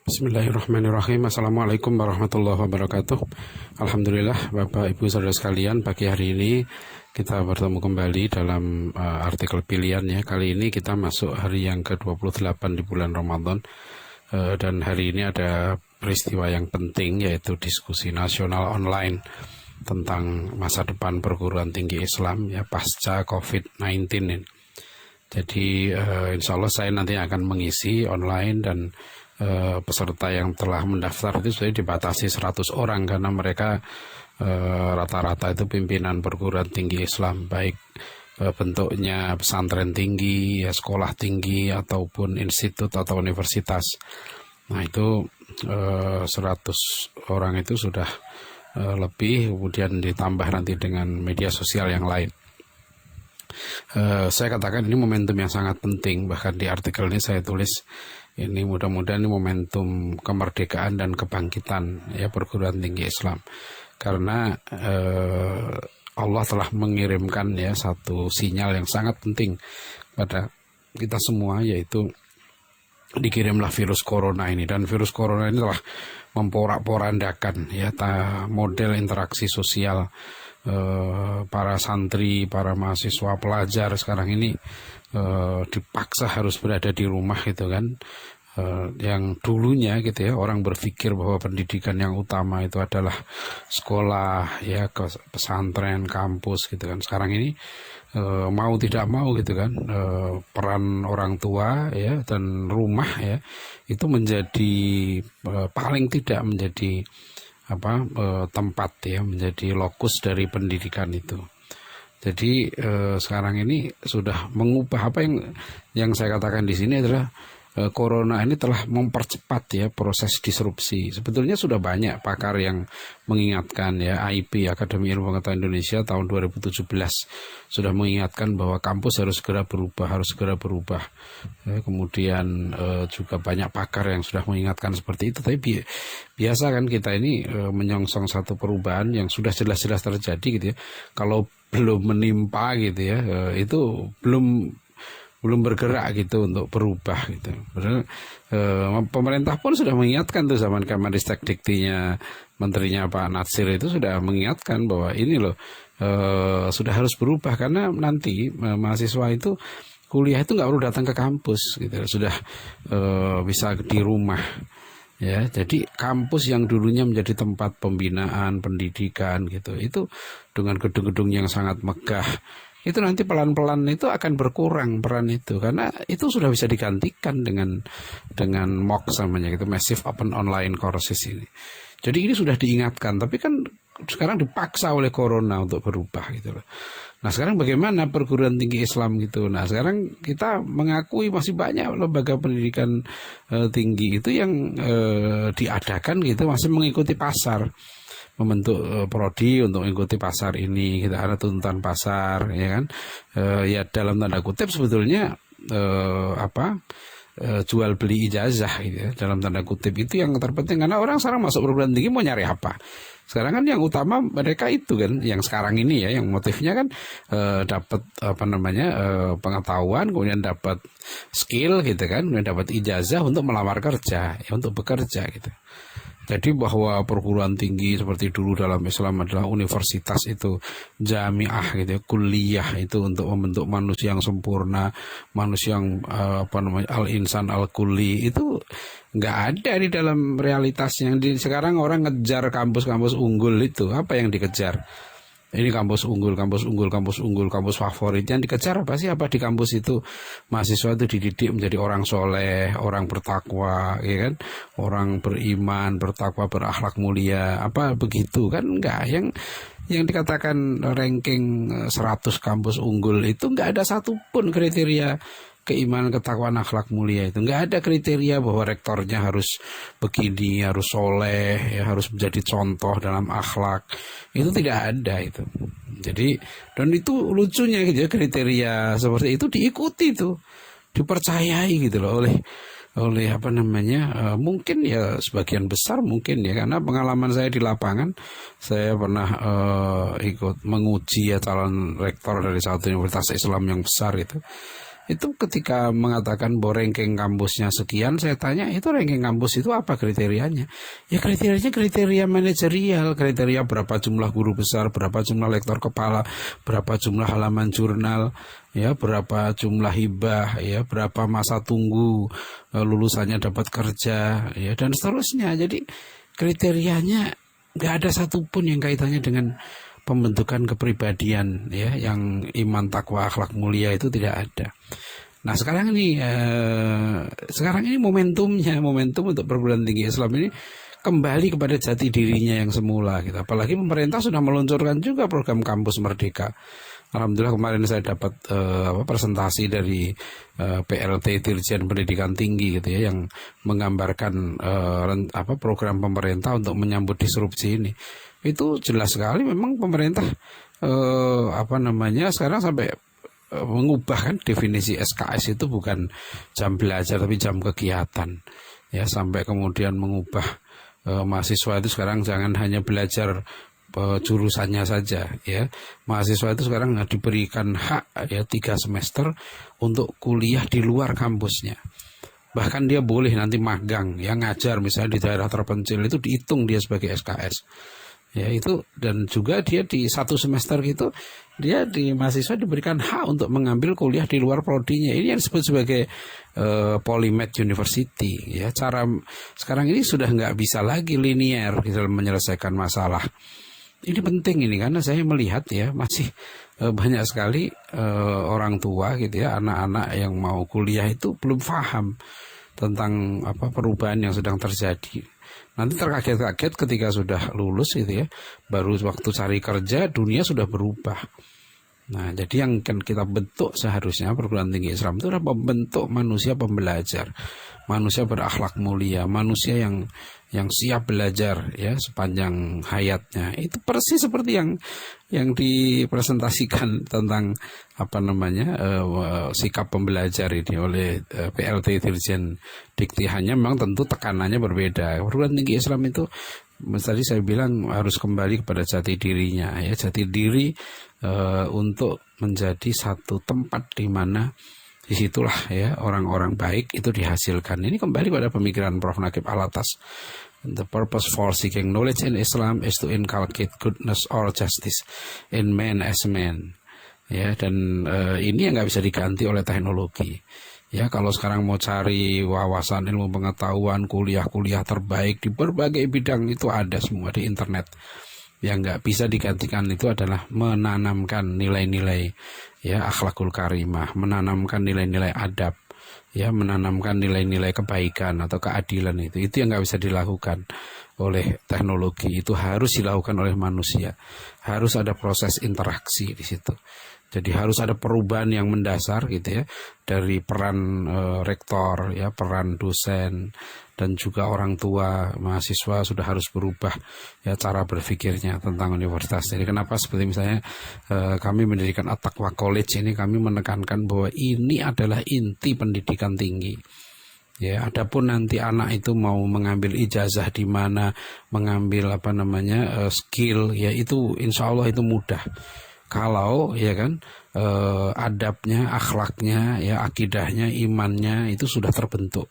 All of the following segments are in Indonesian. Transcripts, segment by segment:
Bismillahirrahmanirrahim. Assalamualaikum warahmatullahi wabarakatuh. Alhamdulillah Bapak Ibu Saudara sekalian, pagi hari ini kita bertemu kembali dalam artikel pilihan ya. Kali ini kita masuk hari yang ke-28 di bulan Ramadan, dan hari ini ada peristiwa yang penting, yaitu diskusi nasional online tentang masa depan perguruan tinggi Islam ya pasca COVID-19 ini. Jadi insya Allah saya nanti akan mengisi online, dan peserta yang telah mendaftar itu sudah dibatasi 100 orang karena mereka rata-rata itu pimpinan perguruan tinggi Islam, baik bentuknya pesantren tinggi, ya, sekolah tinggi ataupun institut atau universitas. Nah itu 100 orang itu sudah lebih, kemudian ditambah nanti dengan media sosial yang lain. Saya katakan ini momentum yang sangat penting, bahkan di artikel ini saya tulis ini mudah-mudahan ini momentum kemerdekaan dan kebangkitan ya perguruan tinggi Islam, karena Allah telah mengirimkan ya satu sinyal yang sangat penting pada kita semua, yaitu dikirimlah virus corona ini, dan virus corona ini telah memporak-porandakan ya model interaksi sosial para santri, para mahasiswa, pelajar sekarang ini dipaksa harus berada di rumah gitu kan. Yang dulunya gitu ya orang berpikir bahwa pendidikan yang utama itu adalah sekolah ya, ke pesantren, kampus gitu kan. Sekarang ini mau tidak mau gitu kan, peran orang tua ya dan rumah ya itu menjadi paling tidak menjadi tempat ya, menjadi lokus dari pendidikan itu. Jadi sekarang ini sudah mengubah apa yang saya katakan di sini adalah corona ini telah mempercepat ya proses disrupsi. Sebetulnya sudah banyak pakar yang mengingatkan ya, AIP Akademi Ilmu Pengetahuan Indonesia tahun 2017 sudah mengingatkan bahwa kampus harus segera berubah. Ya, kemudian juga banyak pakar yang sudah mengingatkan seperti itu. Tapi biasa kan kita ini menyongsong satu perubahan yang sudah jelas-jelas terjadi gitu ya. Kalau belum menimpa gitu ya, itu belum bergerak gitu untuk berubah gitu. Padahal pemerintah pun sudah mengingatkan tuh, zaman Kemenristek Diktinya menterinya Pak Natsir itu sudah mengingatkan bahwa ini loh sudah harus berubah, karena nanti mahasiswa itu kuliah itu nggak perlu datang ke kampus gitu, sudah bisa di rumah. Ya, jadi kampus yang dulunya menjadi tempat pembinaan, pendidikan gitu, itu dengan gedung-gedung yang sangat megah, itu nanti pelan-pelan itu akan berkurang peran itu, karena itu sudah bisa digantikan dengan MOOC namanya gitu, Massive Open Online Courses ini. Jadi ini sudah diingatkan, tapi kan sekarang dipaksa oleh corona untuk berubah gitu loh. Nah sekarang bagaimana perguruan tinggi Islam gitu? Nah sekarang kita mengakui masih banyak lembaga pendidikan tinggi itu yang diadakan gitu masih mengikuti pasar, membentuk prodi untuk mengikuti pasar ini. Kita ada tuntutan pasar ya kan, ya dalam tanda kutip sebetulnya jual beli ijazah gitu ya, dalam tanda kutip itu yang terpenting, karena orang sekarang masuk perguruan tinggi mau nyari apa? Sekarang kan yang utama mereka itu kan, yang sekarang ini ya, yang motifnya kan dapat pengetahuan, kemudian dapat skill gitu kan, kemudian dapat ijazah untuk melamar kerja, ya untuk bekerja gitu. Jadi bahwa perguruan tinggi seperti dulu dalam Islam adalah universitas itu, jamiah gitu ya, kuliah itu untuk membentuk manusia yang sempurna, manusia yang al-insan al-kulli, itu nggak ada di dalam realitasnya. Sekarang orang ngejar kampus-kampus unggul itu, apa yang dikejar? Ini kampus unggul, kampus favorit. Yang dikejar apa sih? Apa di kampus itu mahasiswa itu dididik menjadi orang soleh, orang bertakwa, ya kan? Orang beriman, bertakwa, berakhlak mulia. Apa begitu kan? Enggak. Yang dikatakan ranking 100 kampus unggul itu enggak ada satupun kriteria keimanan, ketakwaan, akhlak mulia itu. Nggak ada kriteria bahwa rektornya harus begini, harus soleh, ya, harus menjadi contoh dalam akhlak. Itu tidak ada itu. Jadi, dan itu lucunya gitu ya, kriteria seperti itu diikuti tuh, dipercayai gitu loh oleh mungkin ya sebagian besar mungkin ya, karena pengalaman saya di lapangan, saya pernah ikut menguji ya calon rektor dari satu universitas Islam yang besar itu. Itu ketika mengatakan bahwa ranking kampusnya sekian, saya tanya itu ranking kampus itu apa kriterianya? Ya kriterianya kriteria manajerial, kriteria berapa jumlah guru besar, berapa jumlah lektor kepala, berapa jumlah halaman jurnal, ya berapa jumlah hibah, ya berapa masa tunggu lulusannya dapat kerja, ya dan seterusnya. Jadi kriterianya nggak ada satupun yang kaitannya dengan pembentukan kepribadian, ya yang iman takwa akhlak mulia itu tidak ada. Nah sekarang ini momentum untuk perguruan tinggi Islam ini kembali kepada jati dirinya yang semula gitu. Apalagi pemerintah sudah meluncurkan juga program kampus merdeka. Alhamdulillah kemarin saya dapat presentasi dari PLT Dirjen Pendidikan Tinggi gitu ya, yang menggambarkan program pemerintah untuk menyambut disrupsi ini. Itu jelas sekali memang pemerintah sekarang sampai mengubah kan definisi SKS itu bukan jam belajar tapi jam kegiatan, ya sampai kemudian mengubah mahasiswa itu sekarang jangan hanya belajar jurusannya saja, ya mahasiswa itu sekarang diberikan hak ya 3 semester untuk kuliah di luar kampusnya. Bahkan dia boleh nanti magang, ya ngajar misalnya di daerah terpencil, itu dihitung dia sebagai SKS. Ya itu, dan juga dia di 1 semester gitu dia di mahasiswa diberikan hak untuk mengambil kuliah di luar prodinya. Ini yang disebut sebagai polymath university, ya cara sekarang ini sudah nggak bisa lagi linear dalam menyelesaikan masalah. Ini penting ini karena saya melihat ya masih banyak sekali orang tua gitu ya, anak-anak yang mau kuliah itu belum paham tentang perubahan yang sedang terjadi. Nanti terkaget-kaget ketika sudah lulus gitu ya, baru waktu cari kerja dunia sudah berubah. Nah, jadi yang kan kita bentuk seharusnya perguruan tinggi Islam itu adalah membentuk manusia pembelajar, manusia berakhlak mulia, manusia yang siap belajar ya sepanjang hayatnya. Itu persis seperti yang dipresentasikan tentang sikap pembelajar ini oleh PLT Dirjen Dikti. Hanya memang tentu tekanannya berbeda. Perguruan tinggi Islam itu tadi saya bilang harus kembali kepada jati dirinya, ya jati diri untuk menjadi satu tempat di mana disitulah ya orang-orang baik itu dihasilkan. Ini kembali pada pemikiran Prof. Naqib Alatas. The purpose for seeking knowledge in Islam is to inculcate goodness or justice in man as man. Ya, dan ini yang nggak bisa diganti oleh teknologi. Ya, kalau sekarang mau cari wawasan ilmu pengetahuan, kuliah-kuliah terbaik di berbagai bidang itu ada semua di internet. Yang nggak bisa digantikan itu adalah menanamkan nilai-nilai ya akhlakul karimah, menanamkan nilai-nilai adab, ya menanamkan nilai-nilai kebaikan atau keadilan. Itu yang nggak bisa dilakukan oleh teknologi. Itu harus dilakukan oleh manusia. Harus ada proses interaksi di situ. Jadi harus ada perubahan yang mendasar gitu ya, dari peran rektor ya, peran dosen dan juga orang tua, mahasiswa sudah harus berubah ya cara berpikirnya tentang universitas. Jadi kenapa seperti misalnya kami mendirikan At-Taqwa College ini, kami menekankan bahwa ini adalah inti pendidikan tinggi. Ya, adapun nanti anak itu mau mengambil ijazah di mana, mengambil skill ya, itu insya Allah itu mudah. Kalau ya kan adabnya, akhlaknya, ya akidahnya, imannya itu sudah terbentuk.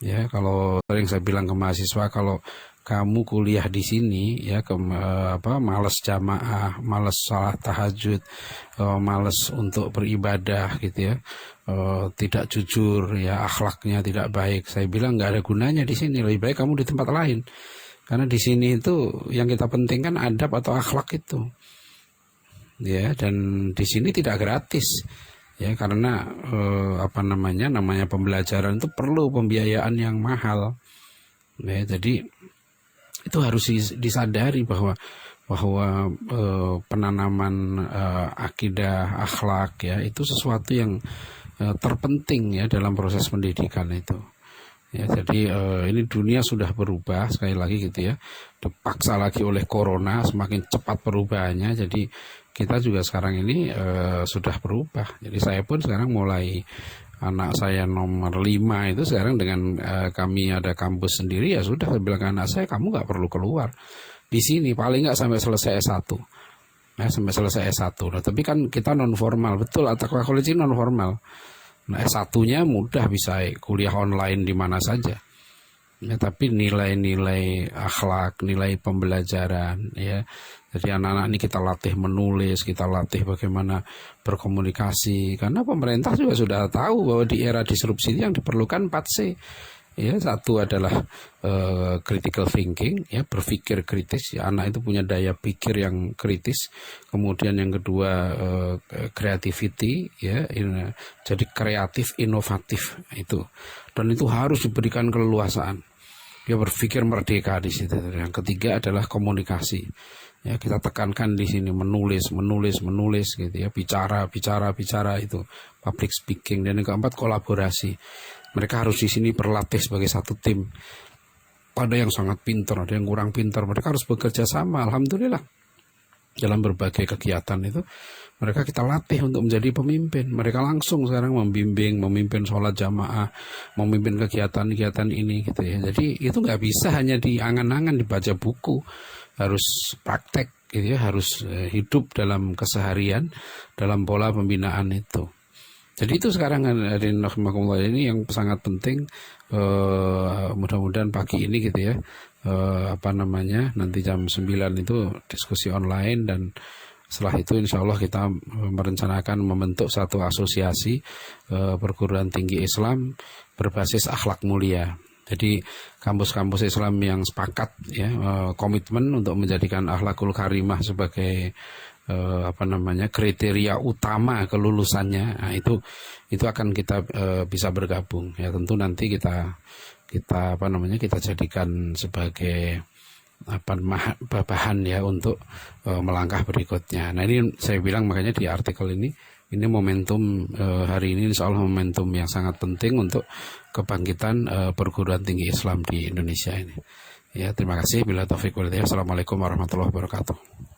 Ya, kalau sering saya bilang ke mahasiswa, kalau kamu kuliah di sini ya malas jamaah, malas salat tahajud, malas untuk beribadah gitu ya, tidak jujur ya, akhlaknya tidak baik, saya bilang nggak ada gunanya di sini. Lebih baik kamu di tempat lain, karena di sini itu yang kita pentingkan adab atau akhlak itu. Ya, dan di sini tidak gratis ya, karena namanya pembelajaran itu perlu pembiayaan yang mahal ya. Jadi itu harus disadari bahwa penanaman akidah, akhlak ya itu sesuatu yang terpenting ya dalam proses pendidikan itu. Ya, jadi ini dunia sudah berubah sekali lagi gitu ya, dipaksa lagi oleh corona, semakin cepat perubahannya. Jadi kita juga sekarang ini sudah berubah. Jadi saya pun sekarang mulai, anak saya nomor 5 itu sekarang dengan kami ada kampus sendiri, ya sudah saya bilang ke anak saya, kamu nggak perlu keluar di sini, paling nggak sampai selesai S1. Nah, sampai selesai S1. Nah, tapi kan kita non formal, betul At-Taqwa College ini non formal. Nah, S1-nya mudah, bisa kuliah online di mana saja. Ya, tapi nilai-nilai akhlak, nilai pembelajaran, ya. Jadi anak-anak ini kita latih menulis, kita latih bagaimana berkomunikasi. Karena pemerintah juga sudah tahu bahwa di era disrupsi yang diperlukan 4C. Ya, satu adalah critical thinking, ya, berpikir kritis. Ya, anak itu punya daya pikir yang kritis. Kemudian yang kedua creativity, ya, jadi kreatif, inovatif itu. Dan itu harus diberikan keleluasaan. Dia berpikir merdeka di situ. Yang ketiga adalah komunikasi. Ya, kita tekankan di sini menulis gitu ya, bicara itu public speaking. Dan yang keempat kolaborasi. Mereka harus di sini berlatih sebagai satu tim. Ada yang sangat pintar, ada yang kurang pintar. Mereka harus bekerja sama. Alhamdulillah dalam berbagai kegiatan itu mereka kita latih untuk menjadi pemimpin. Mereka langsung sekarang membimbing, memimpin sholat jamaah, memimpin kegiatan-kegiatan ini gitu ya. Jadi itu nggak bisa hanya di angan-angan dibaca buku, harus praktek gitu ya, harus hidup dalam keseharian, dalam pola pembinaan itu. Jadi itu sekarang hadirin rahimakumullah ini yang sangat penting. Mudah-mudahan pagi ini gitu ya, nanti jam 9 itu diskusi online, dan setelah itu insya Allah kita merencanakan membentuk satu asosiasi perguruan tinggi Islam berbasis akhlak mulia. Jadi kampus-kampus Islam yang sepakat ya komitmen untuk menjadikan akhlakul karimah sebagai kriteria utama kelulusannya. Nah, itu akan kita bisa bergabung ya. Tentu nanti kita jadikan sebagai bahan ya untuk melangkah berikutnya. Nah, ini saya bilang makanya di artikel ini momentum hari ini insya Allah momentum yang sangat penting untuk kebangkitan perguruan tinggi Islam di Indonesia ini. Ya, terima kasih. Bila taufik wal hidayah. Assalamualaikum warahmatullahi wabarakatuh.